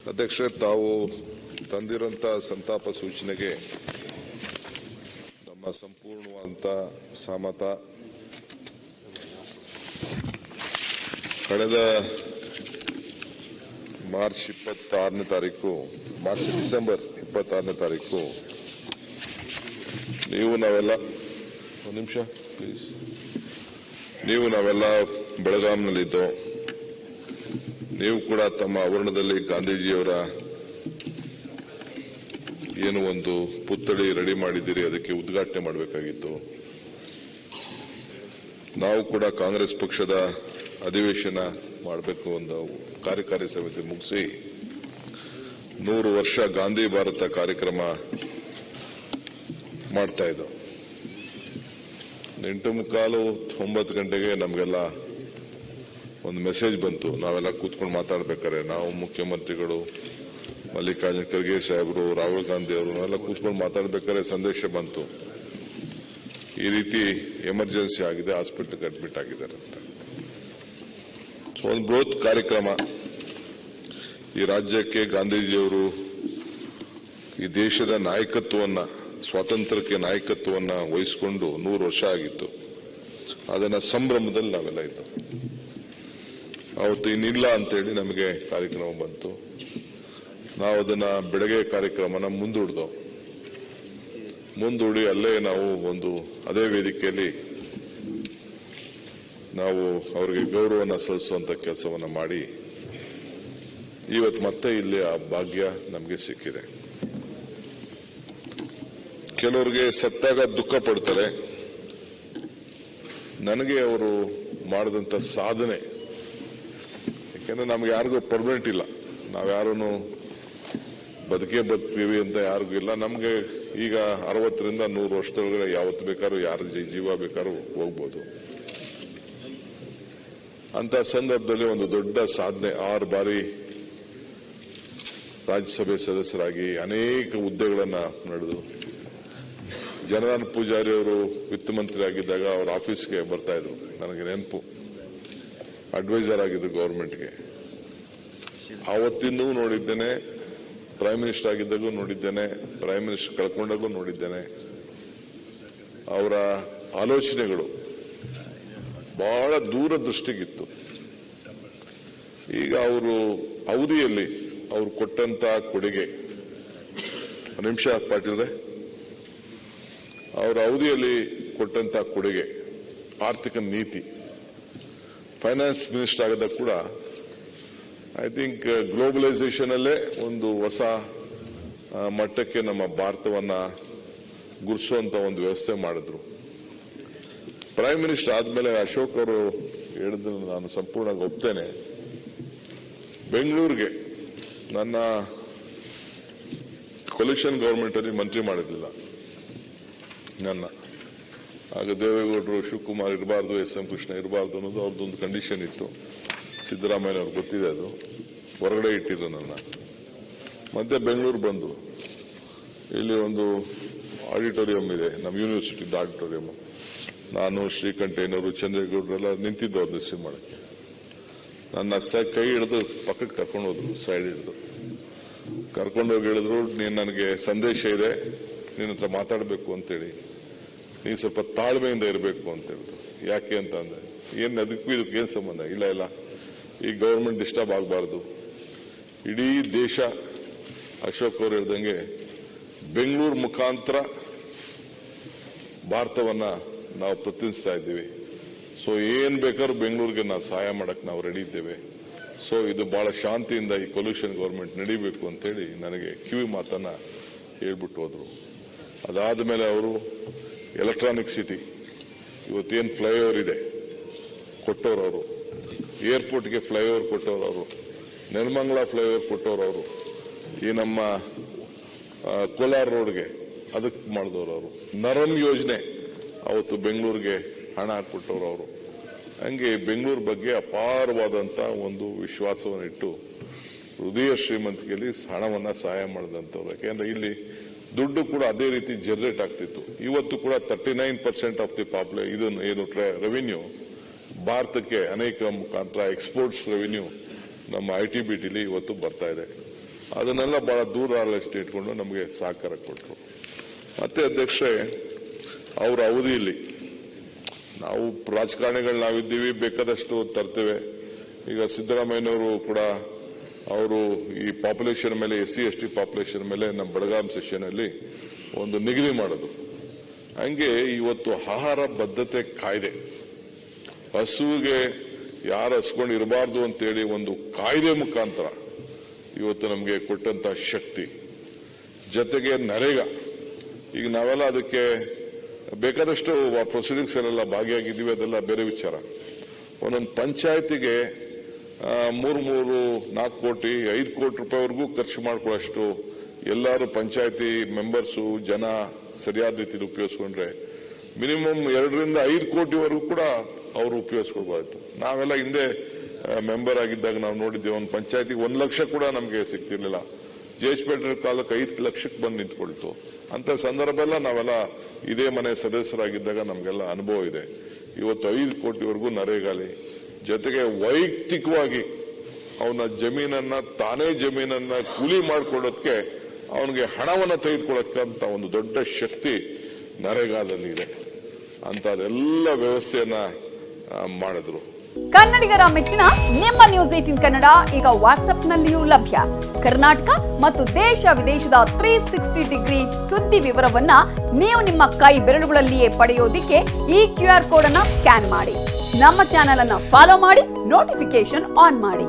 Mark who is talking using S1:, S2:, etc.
S1: ಅಧ್ಯಕ್ಷರೇ, ತಾವು ತಂದಿರುವಂತಹ ಸಂತಾಪ ಸೂಚನೆಗೆ ನಮ್ಮ ಸಂಪೂರ್ಣವಾದಂತ ಸಹಮತ. ಕಳೆದ ಡಿಸೆಂಬರ್ 26ನೇ ತಾರೀಕು ನಾವೆಲ್ಲ ಬೆಳಗಾಂನಲ್ಲಿದ್ದು, ನೀವು ಕೂಡ ತಮ್ಮ ಆವರಣದಲ್ಲಿ ಗಾಂಧೀಜಿಯವರ ಏನು ಒಂದು ಪುತ್ಥಳಿ ರೆಡಿ ಮಾಡಿದ್ದೀರಿ, ಅದಕ್ಕೆ ಉದ್ಘಾಟನೆ ಮಾಡಬೇಕಾಗಿತ್ತು. ನಾವು ಕೂಡ ಕಾಂಗ್ರೆಸ್ ಪಕ್ಷದ ಅಧಿವೇಶನ ಮಾಡಬೇಕು, ಒಂದು ಕಾರ್ಯಕಾರಿ ಸಮಿತಿ ಮುಗಿಸಿ 100 ವರ್ಷ ಗಾಂಧಿ ಭಾರತ ಕಾರ್ಯಕ್ರಮ ಮಾಡ್ತಾ ಇದ್ದೋ. 8:15, 9 ಗಂಟೆಗೆ ನಮಗೆಲ್ಲ ಒಂದು ಮೆಸೇಜ್ ಬಂತು. ನಾವೆಲ್ಲ ಕೂತ್ಕೊಂಡು ಮಾತಾಡ್ಬೇಕಾದ್ರೆ, ನಾವು ಮುಖ್ಯಮಂತ್ರಿಗಳು, ಮಲ್ಲಿಕಾರ್ಜುನ ಖರ್ಗೆ ಸಾಹೇಬರು, ರಾಹುಲ್ ಗಾಂಧಿ ಅವರು ನಾವೆಲ್ಲ ಕೂತ್ಕೊಂಡು ಮಾತಾಡ್ಬೇಕಾದ್ರೆ ಸಂದೇಶ ಬಂತು, ಈ ರೀತಿ ಎಮರ್ಜೆನ್ಸಿ ಆಗಿದೆ, ಹಾಸ್ಪಿಟಲ್ಗೆ ಅಡ್ಮಿಟ್ ಆಗಿದ್ದಾರೆ ಅಂತ. ಒಂದು ಬೃಹತ್ ಕಾರ್ಯಕ್ರಮ. ಈ ರಾಜ್ಯಕ್ಕೆ ಗಾಂಧೀಜಿಯವರು ಈ ದೇಶದ ನಾಯಕತ್ವವನ್ನ, ಸ್ವಾತಂತ್ರ್ಯಕ್ಕೆ ನಾಯಕತ್ವವನ್ನ ವಹಿಸಿಕೊಂಡು 100 ವರ್ಷ ಆಗಿತ್ತು. ಅದನ್ನ ಸಂಭ್ರಮದಲ್ಲಿ ನಾವೆಲ್ಲ ಇದ್ದು, ಅವತ್ತು ಇನ್ನಿಲ್ಲ ಅಂತೇಳಿ ನಮಗೆ ಕಾರ್ಯಕ್ರಮ ಬಂತು. ನಾವು ಅದನ್ನ ಬೆಳಗ್ಗೆ ಕಾರ್ಯಕ್ರಮನ ಮುಂದೂಡಿ ಅಲ್ಲೇ ನಾವು ಅದೇ ವೇದಿಕೆಯಲ್ಲಿ ನಾವು ಅವರಿಗೆ ಗೌರವನ ಸಲ್ಲಿಸುವಂತ ಕೆಲಸವನ್ನ ಮಾಡಿ ಇವತ್ತು ಮತ್ತೆ ಇಲ್ಲಿ ಆ ಭಾಗ್ಯ ನಮಗೆ ಸಿಕ್ಕಿದೆ. ಕೆಲವರಿಗೆ ಸತ್ತಾಗ ದುಃಖ ಪಡ್ತಾರೆ. ನನಗೆ ಅವರು ಮಾಡಿದಂತ ಸಾಧನೆ, ಯಾಕೆಂದ್ರೆ ನಮ್ಗೆ ಯಾರಿಗೂ ಪರ್ಮನೆಂಟ್ ಇಲ್ಲ, ನಾವ್ಯಾರೂ ಬದುಕ್ತೀವಿ ಅಂತ ಯಾರಿಗೂ ಇಲ್ಲ. ನಮ್ಗೆ ಈಗ 60ರಿಂದ 100 ವರ್ಷದೊಳಗಡೆ ಯಾವತ್ತು ಬೇಕಾದ್ರೂ ಯಾರ ಜೀವ ಬೇಕಾದ್ರೂ ಹೋಗ್ಬೋದು. ಅಂತ ಸಂದರ್ಭದಲ್ಲಿ ಒಂದು ದೊಡ್ಡ ಸಾಧನೆ, 6 ಬಾರಿ ರಾಜ್ಯಸಭೆ ಸದಸ್ಯರಾಗಿ ಅನೇಕ ಹುದ್ದೆಗಳನ್ನ ನಡೆದು, ಜನಾರ್ದನ್ ಪೂಜಾರಿ ಅವರು ವಿತ್ತ ಮಂತ್ರಿ ಆಗಿದ್ದಾಗ ಅವರ ಆಫೀಸ್ಗೆ ಬರ್ತಾ ಇದ್ರು, ನನಗೆ ನೆನಪು. ಅಡ್ವೈಸರ್ ಆಗಿದ್ರು ಗವರ್ಮೆಂಟ್ಗೆ. ಆವತ್ತಿಂದೂ ನೋಡಿದ್ದೇನೆ, ಪ್ರೈಮ್ ಮಿನಿಸ್ಟರ್ ಆಗಿದ್ದಾಗೂ ನೋಡಿದ್ದೇನೆ, ಪ್ರೈಮ್ ಮಿನಿಸ್ಟರ್ ಕಳ್ಕೊಂಡಾಗೂ ನೋಡಿದ್ದೇನೆ. ಅವರ ಆಲೋಚನೆಗಳು ಬಹಳ ದೂರದೃಷ್ಟಿಗಿತ್ತು. ಈಗ ಅವರು ಅವಧಿಯಲ್ಲಿ ಅವರು ಕೊಟ್ಟಂತ ಕೊಡುಗೆ, ನಿಮಿಷ ಪಾಟೀಲ್ರೆ, ಅವರ ಅವಧಿಯಲ್ಲಿ ಕೊಟ್ಟಂತ ಕೊಡುಗೆ, ಆರ್ಥಿಕ ನೀತಿ, ಫೈನಾನ್ಸ್ ಮಿನಿಸ್ಟರ್ ಆಗದ ಕೂಡ ಐ ಥಿಂಕ್ ಗ್ಲೋಬಲೈಸೇಷನ್ ಅಲ್ಲೇ ಒಂದು ಹೊಸ ಮಟ್ಟಕ್ಕೆ ನಮ್ಮ ಭಾರತವನ್ನ ಗುರುಸುವಂತ ಒಂದು ವ್ಯವಸ್ಥೆ ಮಾಡಿದ್ರು. ಪ್ರೈಮ್ ಮಿನಿಸ್ಟರ್ ಆದ್ಮೇಲೆ ಅಶೋಕ್ ಅವರು ಹೇಳಿದ್ದನ್ನು ನಾನು ಸಂಪೂರ್ಣವಾಗಿ ಒಪ್ತೇನೆ. ಬೆಂಗಳೂರಿಗೆ ನನ್ನ ಕೊಲಿಷನ್ ಗವರ್ಮೆಂಟ್ ಅಲ್ಲಿ ಮಂತ್ರಿ ಮಾಡಿರಲಿಲ್ಲ ನನ್ನ. ಆಗ ದೇವೇಗೌಡರು, ಶಿವಕುಮಾರ್ ಇರಬಾರ್ದು, ಎಸ್.ಎಂ. ಕೃಷ್ಣ ಇರಬಾರ್ದು ಅನ್ನೋದು ಅವ್ರದ್ದೊಂದು ಕಂಡೀಷನ್ ಇತ್ತು. ಸಿದ್ದರಾಮಯ್ಯ ಅವ್ರಿಗೆ ಗೊತ್ತಿದೆ, ಅದು ಹೊರಗಡೆ ಇಟ್ಟಿದ್ರು ನನ್ನ. ಮತ್ತೆ ಬೆಂಗಳೂರು ಬಂದು ಇಲ್ಲಿ ಒಂದು ಆಡಿಟೋರಿಯಂ ಇದೆ, ನಮ್ಮ ಯೂನಿವರ್ಸಿಟಿ ಆಡಿಟೋರಿಯಂ. ನಾನು, ಶ್ರೀಕಂಠಯ್ಯನವರು, ಚಂದ್ರೇಗೌಡರೆಲ್ಲ ನಿಂತಿದ್ದು ಅವ್ರನ್ನ ರಿಸೀವ್ ಮಾಡಕ್ಕೆ. ನನ್ನ ಕೈ ಹಿಡಿದು ಪಕ್ಕಕ್ಕೆ ಕರ್ಕೊಂಡು ಹೋದ್ರು, ಸೈಡ್ ಹಿಡಿದು ಕರ್ಕೊಂಡೋಗಿ ಹೇಳಿದ್ರು, ನೀನು ನನಗೆ ಸಂದೇಶ ಇದೆ, ನಿನ್ನ ಹತ್ರ ಮಾತಾಡಬೇಕು ಅಂತೇಳಿ, ನೀನು ಸ್ವಲ್ಪ ತಾಳ್ಮೆಯಿಂದ ಇರಬೇಕು ಅಂತ ಹೇಳಿದ್ರು. ಯಾಕೆ ಅಂತ ಅಂದ್ರೆ, ಅದಕ್ಕೂ ಇದಕ್ಕೆ ಏನ್ ಸಂಬಂಧ? ಇಲ್ಲ, ಈ ಗವರ್ಮೆಂಟ್ ಡಿಸ್ಟರ್ಬ್ ಆಗಬಾರ್ದು. ಇಡೀ ದೇಶ ಅಶೋಕ್ ಅವರು ಹೇಳ್ದಂಗೆ ಬೆಂಗಳೂರು ಮುಖಾಂತರ ಭಾರತವನ್ನ ನಾವು ಪ್ರತಿನಿಧಿಸ್ತಾ ಇದ್ದೀವಿ. ಸೊ ಏನ್ ಬೇಕಾದ್ರೂ ಬೆಂಗಳೂರಿಗೆ ನಾವು ಸಹಾಯ ಮಾಡಕ್ ನಾವು ರೆಡಿ ಇದ್ದೇವೆ. ಸೊ ಇದು ಬಹಳ ಶಾಂತಿಯಿಂದ ಈ ಕೊಲ್ಯೂಷನ್ ಗವರ್ಮೆಂಟ್ ನಡೀಬೇಕು ಅಂತೇಳಿ ನನಗೆ ಕಿವಿ ಮಾತನ್ನ ಹೇಳ್ಬಿಟ್ಟು ಹೋದ್ರು. ಅದಾದ ಮೇಲೆ ಅವರು ಎಲೆಕ್ಟ್ರಾನಿಕ್ ಸಿಟಿ, ಇವತ್ತೇನು ಫ್ಲೈಓವರ್ ಇದೆ ಕೊಟ್ಟವರು ಅವರು, ಏರ್ಪೋರ್ಟ್ಗೆ ಫ್ಲೈಓವರ್ ಕೊಟ್ಟವರು ಅವರು, ನೆಲಮಂಗಲ ಫ್ಲೈಓವರ್ ಕೊಟ್ಟವರು ಅವರು, ಈ ನಮ್ಮ ಕೋಲಾರ ರೋಡ್ಗೆ ಅದಕ್ಕೆ ಮಾಡಿದವರು ಅವರು, ನರಮ್ ಯೋಜನೆ ಅವತ್ತು ಬೆಂಗಳೂರಿಗೆ ಹಣ ಹಾಕ್ಬಿಟ್ಟವರು ಅವರು. ಹಂಗೆ ಬೆಂಗಳೂರು ಬಗ್ಗೆ ಅಪಾರವಾದಂತ ಒಂದು ವಿಶ್ವಾಸವನ್ನು ಇಟ್ಟು ಹೃದಯ ಶ್ರೀಮಂತಿಕೆಯಲ್ಲಿ ಹಣವನ್ನ ಸಹಾಯ ಮಾಡಿದಂತವ್ರು. ಯಾಕೆಂದ್ರೆ ಇಲ್ಲಿ ದುಡ್ಡು ಕೂಡ ಅದೇ ರೀತಿ ಜನರೇಟ್ ಆಗ್ತಿತ್ತು. ಇವತ್ತು ಕೂಡ 39% ಆಫ್ ದಿ ಇದನ್ನು ಏನು ರೆವಿನ್ಯೂ ಭಾರತಕ್ಕೆ ಅನೇಕ ಮುಖಾಂತರ ಎಕ್ಸ್ಪೋರ್ಟ್ಸ್ ರೆವಿನ್ಯೂ ನಮ್ಮ ITBTಲಿ ಇವತ್ತು ಬರ್ತಾ ಇದೆ. ಅದನ್ನೆಲ್ಲ ಬಹಳ ದೂರದೃಷ್ಟಿ ಇಟ್ಕೊಂಡು ನಮಗೆ ಸಹಕಾರ ಕೊಟ್ಟರು. ಮತ್ತೆ ಅಧ್ಯಕ್ಷರೇ, ಅವರ ಅವಧಿಯಲ್ಲಿ ನಾವು ರಾಜಕಾರಣಿಗಳು ನಾವಿದ್ದೀವಿ, ಬೇಕಾದಷ್ಟು ತರ್ತೇವೆ. ಈಗ ಸಿದ್ದರಾಮಯ್ಯನವರು ಕೂಡ ಅವರು ಈ ಪಾಪ್ಯುಲೇಷನ್ ಮೇಲೆ SC/ST ಪಾಪ್ಯುಲೇಷನ್ ಮೇಲೆ ನಮ್ಮ ಬೆಳಗಾಂ ಸೆಷನ್ ಅಲ್ಲಿ ಒಂದು ನಿಗದಿ ಮಾಡೋದು. ಹಂಗೆ ಇವತ್ತು ಆಹಾರ ಬದ್ಧತೆ ಕಾಯ್ದೆ, ಹಸುವಿಗೆ ಯಾರು ಹಸ್ಕೊಂಡು ಇರಬಾರ್ದು ಅಂತೇಳಿ ಒಂದು ಕಾಯ್ದೆ ಮುಖಾಂತರ ಇವತ್ತು ನಮಗೆ ಕೊಟ್ಟಂತ ಶಕ್ತಿ, ಜೊತೆಗೆ ನರೇಗಾ, ಈಗ ನಾವೆಲ್ಲ ಅದಕ್ಕೆ ಬೇಕಾದಷ್ಟು ಪ್ರೊಸೀಡಿಂಗ್ಸ್ ಎಲ್ಲ ಭಾಗಿಯಾಗಿದ್ದೀವಿ, ಅದೆಲ್ಲ ಬೇರೆ ವಿಚಾರ. ಒಂದೊಂದು ಪಂಚಾಯತಿಗೆ 3-4 ಕೋಟಿ 5 ಕೋಟಿ ರೂಪಾಯಿವರೆಗೂ ಖರ್ಚು ಮಾಡ್ಕೊಳ್ಳೋಷ್ಟು ಎಲ್ಲರೂ ಪಂಚಾಯತಿ ಮೆಂಬರ್ಸು ಜನ ಸರಿಯಾದ ರೀತಿಯಲ್ಲಿ ಉಪಯೋಗಿಸ್ಕೊಂಡ್ರೆ ಮಿನಿಮಮ್ 2-5 ಕೋಟಿವರೆಗೂ ಕೂಡ ಅವರು ಉಪಯೋಗಿಸ್ಕೊಳ್ಬಾರ್ದು. ನಾವೆಲ್ಲ ಹಿಂದೆ ಮೆಂಬರ್ ಆಗಿದ್ದಾಗ ನಾವು ನೋಡಿದ್ದೇವೆ, ಒಂದು ಪಂಚಾಯತಿಗೆ 1 ಲಕ್ಷ ಕೂಡ ನಮಗೆ ಸಿಗ್ತಿರ್ಲಿಲ್ಲ. ಜೇಜ್ಪೇಟೆ ಕಾಲಕ್ಕೆ 5 ಲಕ್ಷಕ್ಕೆ ಬಂದು ನಿಂತ್ಕೊಳ್ತು. ಅಂತ ಸಂದರ್ಭ ಎಲ್ಲ ನಾವೆಲ್ಲ ಇದೇ ಮನೆ ಸದಸ್ಯರಾಗಿದ್ದಾಗ ನಮಗೆಲ್ಲ ಅನುಭವ ಇದೆ. ಇವತ್ತು 5 ಕೋಟಿವರೆಗೂ ನರೇಗಾಲಿ, ಜೊತೆಗೆ ವೈಯಕ್ತಿಕವಾಗಿ ಅವನ ಜಮೀನನ್ನ ತಾನೇ ಜಮೀನನ್ನ ಕೂಲಿ ಮಾಡಿಕೊಡೋದಕ್ಕೆ ಅವನಿಗೆ ಹಣವನ್ನು ತೆಗೆದುಕೊಳ್ಳಕ್ಕಂತ ಒಂದು ದೊಡ್ಡ ಶಕ್ತಿ ನರೇಗಾದಲ್ಲಿ ಇದೆ. ಅಂತದೆಲ್ಲ ವ್ಯವಸ್ಥೆಯನ್ನ ಮಾಡಿದ್ರು.
S2: ಕನ್ನಡಿಗರ ಮೆಚ್ಚಿನ ನಿಮ್ಮ ನ್ಯೂಸ್ 18 ಕನ್ನಡ ಈಗ ವಾಟ್ಸ್ಆಪ್ನಲ್ಲಿಯೂ ಲಭ್ಯ. ಕರ್ನಾಟಕ ಮತ್ತು ದೇಶ ವಿದೇಶದ 360 ಡಿಗ್ರಿ ಸುದ್ದಿ ವಿವರವನ್ನ ನೀವು ನಿಮ್ಮ ಕೈ ಬೆರಳುಗಳಲ್ಲಿಯೇ ಪಡೆಯೋದಿಕ್ಕೆ ಈ QR ಕೋಡ್ ಅನ್ನು ಸ್ಕ್ಯಾನ್ ಮಾಡಿ. ನಮ್ಮ ಚಾನೆಲ್ ಅನ್ನು ಫಾಲೋ ಮಾಡಿ, ನೋಟಿಫಿಕೇಶನ್ ಆನ್ ಮಾಡಿ.